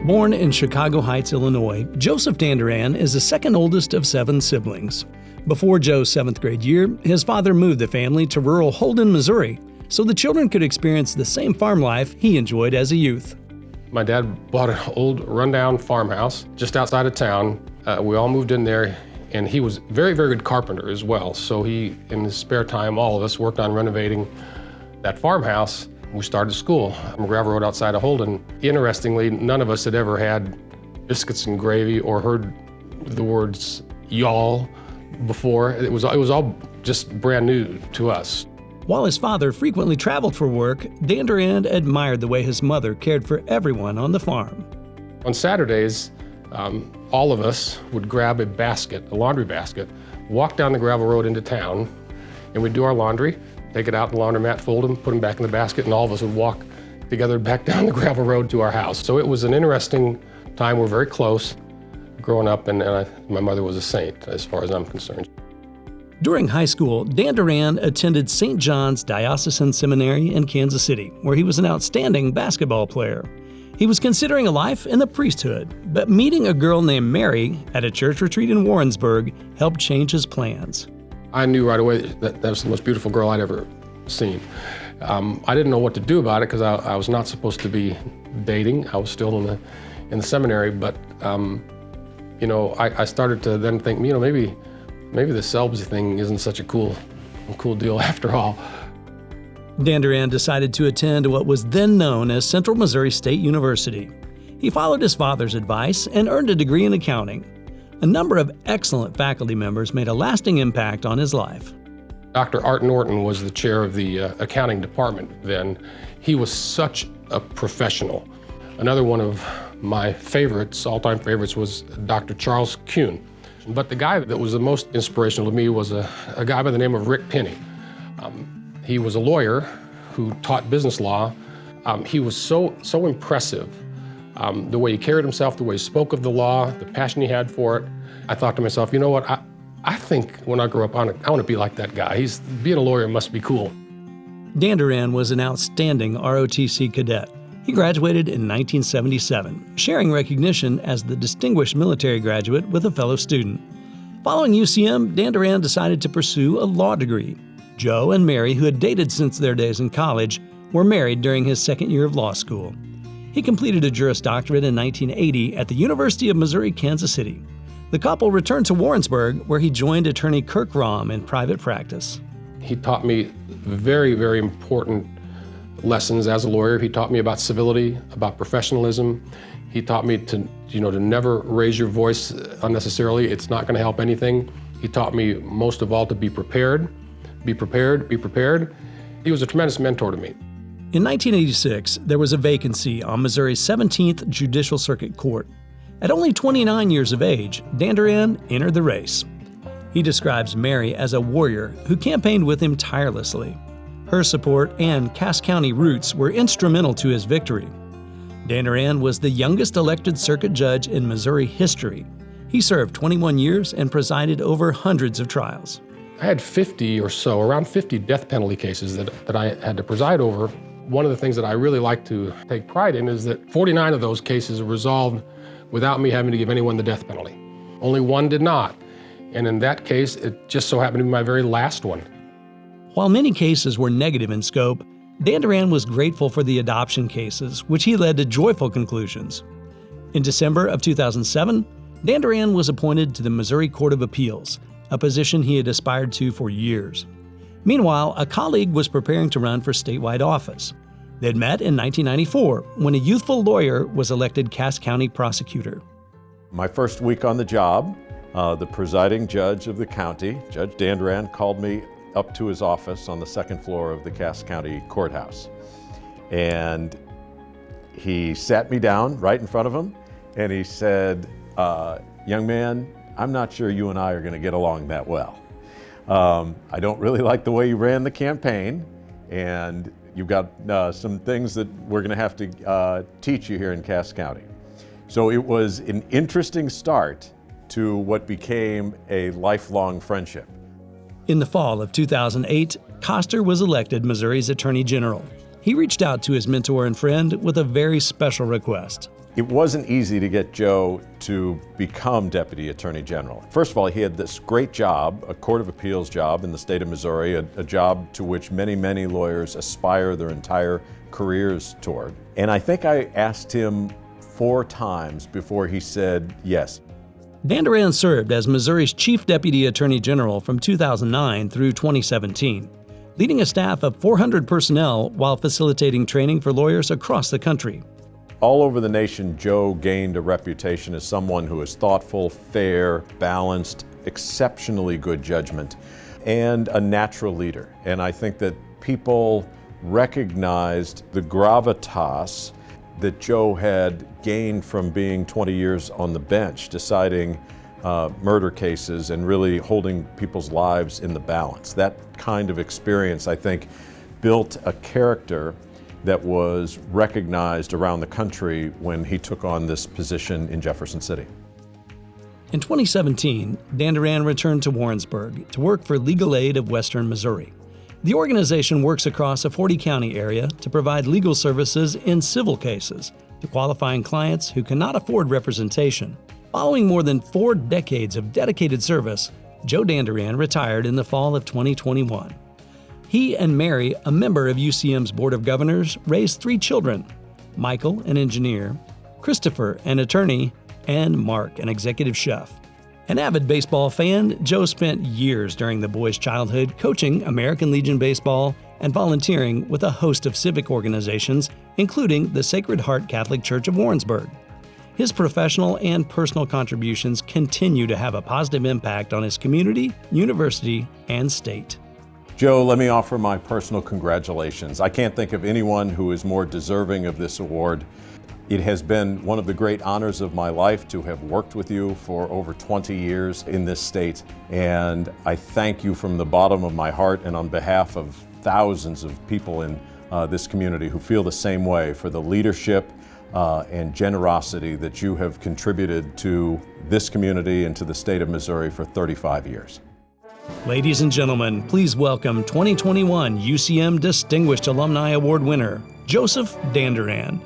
Born in Chicago Heights, Illinois, Joseph Dandurand is the second oldest of 7 siblings. Before Joe's 7th grade year, his father moved the family to rural Holden, Missouri, so the children could experience the same farm life he enjoyed as a youth. My dad bought an old rundown farmhouse just outside of town. We all moved in there, and he was very, very good carpenter as well. So he, in his spare time, all of us worked on renovating that farmhouse. We started school on a gravel road outside of Holden. Interestingly, none of us had ever had biscuits and gravy or heard the words y'all before. It was all just brand new to us. While his father frequently traveled for work, Dandurand admired the way his mother cared for everyone on the farm. On Saturdays, all of us would grab a laundry basket, walk down the gravel road into town, and we'd do our laundry, take it out in the laundromat, fold them, put them back in the basket, and all of us would walk together back down the gravel road to our house. So it was an interesting time. We're very close growing up, and my mother was a saint as far as I'm concerned. During high school, Dandurand attended St. John's Diocesan Seminary in Kansas City, where he was an outstanding basketball player. He was considering a life in the priesthood, but meeting a girl named Mary at a church retreat in Warrensburg helped change his plans. I knew right away that was the most beautiful girl I'd ever seen. I didn't know what to do about it because I was not supposed to be dating. I was still in the seminary, but I started to then think, maybe the celibacy thing isn't such a cool deal after all. Dandurand decided to attend what was then known as Central Missouri State University. He followed his father's advice and earned a degree in accounting. A number of excellent faculty members made a lasting impact on his life. Dr. Art Norton was the chair of the accounting department then. He was such a professional. Another one of my favorites, all-time favorites, was Dr. Charles Kuhn. But the guy that was the most inspirational to me was a guy by the name of Rick Penny. He was a lawyer who taught business law. He was so impressive. The way he carried himself, the way he spoke of the law, the passion he had for it. I thought to myself, you know what, I think when I grow up, I want to be like that guy. Being a lawyer must be cool. Dandurand was an outstanding ROTC cadet. He graduated in 1977, sharing recognition as the Distinguished Military Graduate with a fellow student. Following UCM, Dandurand decided to pursue a law degree. Joe and Mary, who had dated since their days in college, were married during his second year of law school. He completed a Juris Doctorate in 1980 at the University of Missouri, Kansas City. The couple returned to Warrensburg, where he joined attorney Kirk Rahm in private practice. He taught me very, very important lessons as a lawyer. He taught me about civility, about professionalism. He taught me to never raise your voice unnecessarily. It's not going to help anything. He taught me most of all to be prepared, be prepared, be prepared. He was a tremendous mentor to me. In 1986, there was a vacancy on Missouri's 17th Judicial Circuit Court. At only 29 years of age, Dandurand entered the race. He describes Mary as a warrior who campaigned with him tirelessly. Her support and Cass County roots were instrumental to his victory. Dandurand was the youngest elected circuit judge in Missouri history. He served 21 years and presided over hundreds of trials. I had 50 or so, around 50 death penalty cases that I had to preside over. One of the things that I really like to take pride in is that 49 of those cases were resolved without me having to give anyone the death penalty. Only one did not. And in that case, it just so happened to be my very last one. While many cases were negative in scope, Dandurand was grateful for the adoption cases, which he led to joyful conclusions. In December of 2007, Dandurand was appointed to the Missouri Court of Appeals, a position he had aspired to for years. Meanwhile, a colleague was preparing to run for statewide office. They'd met in 1994 when a youthful lawyer was elected Cass County prosecutor. My first week on the job, the presiding judge of the county, Judge Dandurand, called me up to his office on the second floor of the Cass County Courthouse. And he sat me down right in front of him, and he said, young man, I'm not sure you and I are going to get along that well. I don't really like the way you ran the campaign, and you've got some things that we're going to have to teach you here in Cass County. So it was an interesting start to what became a lifelong friendship. In the fall of 2008, Koster was elected Missouri's Attorney General. He reached out to his mentor and friend with a very special request. It wasn't easy to get Joe to become Deputy Attorney General. First of all, he had this great job, a Court of Appeals job in the state of Missouri, a job to which many, many lawyers aspire their entire careers toward. And I think I asked him 4 times before he said yes. Dandurand served as Missouri's Chief Deputy Attorney General from 2009 through 2017, leading a staff of 400 personnel while facilitating training for lawyers across the country. All over the nation, Joe gained a reputation as someone who is thoughtful, fair, balanced, exceptionally good judgment, and a natural leader. And I think that people recognized the gravitas that Joe had gained from being 20 years on the bench, deciding murder cases and really holding people's lives in the balance. That kind of experience, I think, built a character that was recognized around the country when he took on this position in Jefferson City. In 2017, Dandurand returned to Warrensburg to work for Legal Aid of Western Missouri. The organization works across a 40-county area to provide legal services in civil cases to qualifying clients who cannot afford representation. Following more than 4 decades of dedicated service, Joe Dandurand retired in the fall of 2021. He and Mary, a member of UCM's Board of Governors, raised 3 children: Michael, an engineer, Christopher, an attorney, and Mark, an executive chef. An avid baseball fan, Joe spent years during the boys' childhood coaching American Legion Baseball and volunteering with a host of civic organizations, including the Sacred Heart Catholic Church of Warrensburg. His professional and personal contributions continue to have a positive impact on his community, university, and state. Joe, let me offer my personal congratulations. I can't think of anyone who is more deserving of this award. It has been one of the great honors of my life to have worked with you for over 20 years in this state, and I thank you from the bottom of my heart and on behalf of thousands of people in this community who feel the same way for the leadership and generosity that you have contributed to this community and to the state of Missouri for 35 years. Ladies and gentlemen, please welcome 2021 UCM Distinguished Alumni Award winner, Joseph Dandurand.